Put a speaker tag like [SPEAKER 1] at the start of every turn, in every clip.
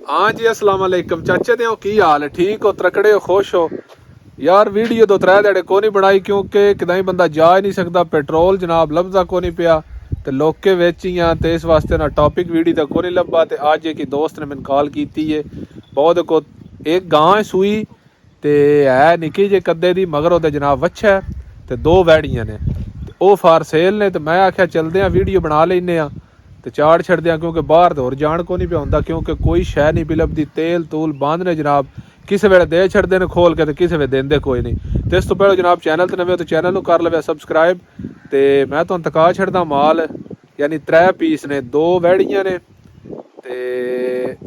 [SPEAKER 1] हाँ जी अस्सलाम वालेकुम चाचे दे की हाल है? ठीक हो, त्रकड़े हो, खुश हो? यार वीडियो तो त्रै ध्याड़े को नहीं बनाई क्योंकि कदाई बंदा जा ही नहीं सकता, पेट्रोल जनाब लभदा को नहीं पिया ते लोके विच ही आ, ते इस वास्ते ना टॉपिक वीडियो दा को नहीं लब्भा। ते अज एक दोस्त ने मैंने कॉल की है, बहुत को एक गां है सूई ते है निक्की जे कद्दे दी, मगर ओहदे जनाब वच्छा है ते दो वैड़ियां ने, वो फार सेल ने। तो मैं आख्या चलदे आ वीडियो बना लेने आ ते चाड़ छड़दे आ, क्योंकि बाहर तो होर जान को नहीं पिया हुंदा, क्योंकि कोई शै नहीं पी लभदी। तेल तूल बंद ने जनाब, किसी वेले दे छड़दे ने खोल के, किसी वे देंदे कोई नहीं। तो इस तो पहले जनाब चैनल ते नवे हो तो चैनल नूं कर लवे सबसक्राइब। ते मैं तुहानूं तका छड़दा माल, यानी 3 पीस ने, 2 वैड़ियां ने ते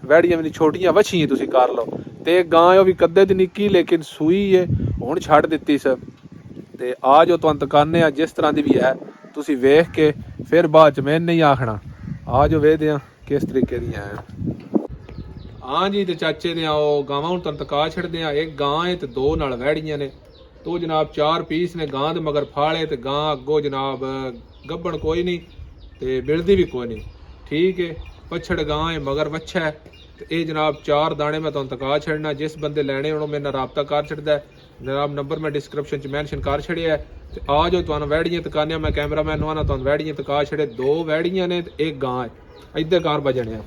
[SPEAKER 1] वैड़ियां भी छोटियां वछियां तुसीं कर लो। ते गां है, भी कद्दे दी निक्की लेकिन सूई है, हुण छड्ड दित्ती स। ते आ जो तुहानूं तकाने आ जिस तरह दी भी है, तुसीं वेख के फिर बाद च मैं नहीं आखना। आ जो वेखदे आ किस तरीके दी हैं। हाँ जी, तो चाचे ने आओ गावां हूँ तुहानूं तका छड़दे आ। एक गां है ते 2 नाल वैड़ियां ने। तो जनाब 4 पीस ने गां दे मगर फाड़े, ते गां अगों जनाब गब्बण कोई नहीं ते मिलदी भी कोई नहीं। ठीक है, पछड़ गां है मगर वच्छा है। ते ये जनाब 4 दाने मैं तुहानूं तका छड़ना। जिस बंदे लैने होण मेरे नाल राबता कर छड़दा है, जनाब नंबर मैं डिस्क्रिप्शन च मैंशन कर छड़िया है। ते आ जो तुहानूं वैड़ियां तकाने, मैं कैमरामैन नूं आना तुहानूं वैड़ियां तका छड़े। 2 वैड़ियां ने ते एक गां है। इधर कार बजने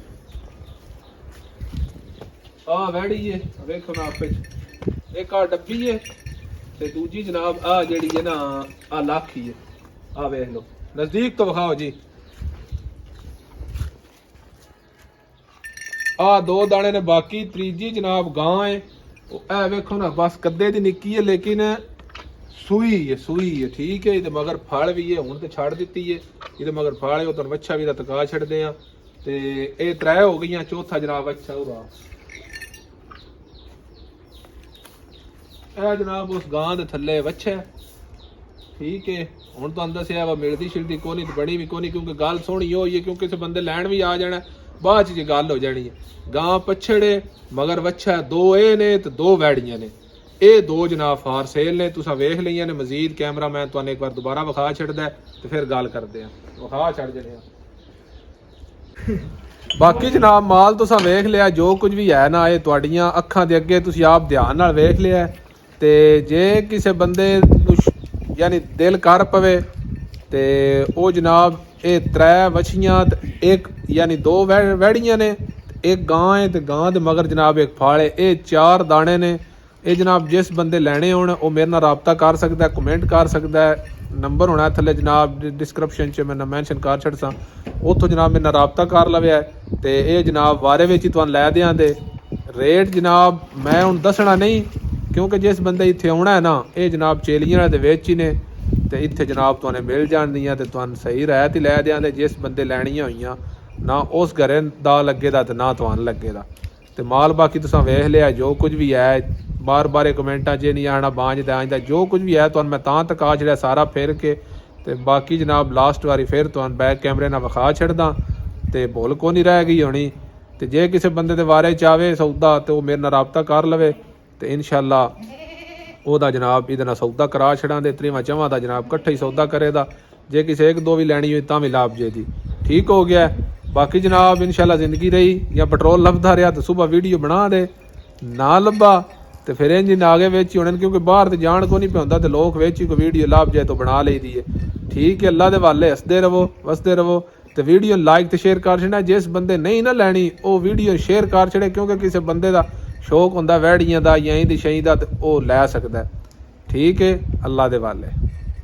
[SPEAKER 1] आ वैड़ी है, वेखो ना आपे एक आ डब्बी है ते दूजी जनाब आ जेड़ी है ना आ लाखी है। आ वेख लो, नजदीक तो विखाओ जी। आ 2 दाने ने, बाकी त्रीजी जनाब गां है। ए वेखो ना, बस कद्दे दी निक्की है लेकिन सूई है, सूई है। ठीक है, ये मगर फल भी है, हुण तो छड़ दित्ती है। ये मगर फल है, तुहानूं वच्छा भी दा तका छड़दे आ। ते ये 3 हो गईयां, चौथा जनाब अच्छा होगा ए जनाब उस गां दे थल्ले वच्छा है। ठीक है, हुण तुहानूं दस्सिया वा मिलदी शिलदी कोनी ते बनी भी कोनी, क्योंकि गल सोहनी होई है, क्योंकि किसी बंदे लैण भी आ जाना, बाद च गल हो जानी है। गां पछड़े मगर वच्छा 2 ए ने ते 2 वैड़ियां ने। ये 2 जनाब फार सेल ने, तुसां वेख लईयां ने। मजीद कैमरामैन तुहानूं एक बार दोबारा विखा छड़दा है ते फिर गल करदे आ, विखा छड़ जने आ। बाकी जनाब माल तुसां वेख लिया, जो कुछ भी है ना ये तुहाडियां अखां दे अगे तुसीं आप ध्यान नाल वेख लिया। ते जे किसी बंदे यानी दिल कर पवे ते ओ जनाब ये 3 वछियां एक यानी 2 वैड़ियां ने, एक गां है ते गां दे मगर जनाब एक फाड़ है। ये 4 दाने ने। ये जनाब जिस बंदे लैने होण वो मेरे नाल राबता कर सकदा है, कमेंट कर सकदा है। नंबर होना थल्ले जनाब डिस्क्रिप्शन च मैं मैंशन कर छड़सा, उत्थों जनाब मेरे नाल राबता कर लवे है। ते ये जनाब वारे विच ही तुहानूं लै देआं दे। रेट जनाब मैं हुण दसना नहीं, क्योंकि जिस बंदे इत्थे आउणा है ना, ये जनाब चेलियां दे विच ही ने ते इत्थे जनाब तुहानूं मिल जाणदियां ते तुहानूं सही रैत ही लै देआं दे। जिस बंदे लैणियां होईयां ना उस घरे दा लग्गे दा ते ना तुहानूं लग्गे दा। ते माल बाकी तुसां वेख लिया, जो कुछ भी है बार बार कमेंटा च नहीं आना बांझ दा जो कुछ भी है तुहानूं मैं तां तका छड़िया सारा फिर के। ते बाकी जनाब लास्ट वारी फिर तुहानूं बैक कैमरे नाल विखा छड़दा ते भुल को नहीं रह गई होनी। ते जे किसी बंदे दे बारे च आवे सौदा ते वो मेरे नाल राबता कर लवे ते इंशाअल्लाह ओहदा जनाब इहदे नाल सौदा करा छड़ां दे। 3वां दा जनाब कट्ठे ही सौदा करे दा। जे किसी 1-2 भी लैनी होई तां भी लाभ जे दी। ठीक हो गया। बाकी जनाब इंशाअल्लाह ज़िंदगी रही या पेट्रोल लभदा रहा तो सुबह वीडियो बना दे, ना लभा तो फिर इंजन आगे वेच ही होने, क्योंकि बाहर तो जान को नहीं पाता तो लोग वेच ही कोई वीडियो लाभ जाए तो बना ली दी है। ठीक है, अल्लाह दे वाले हसदे रवो वसदे रवो। तो वीडियो लाइक तो शेयर कर छड़ना। जिस बंदे नहीं ना लैनी वो वीडियो शेयर कर छड़े, क्योंकि किसी बंदे का शौक होंदा वैड़ियां दा या इंदी शई दा ते ओह लै सकदा है। ठीक है, अल्लाह दे वाले।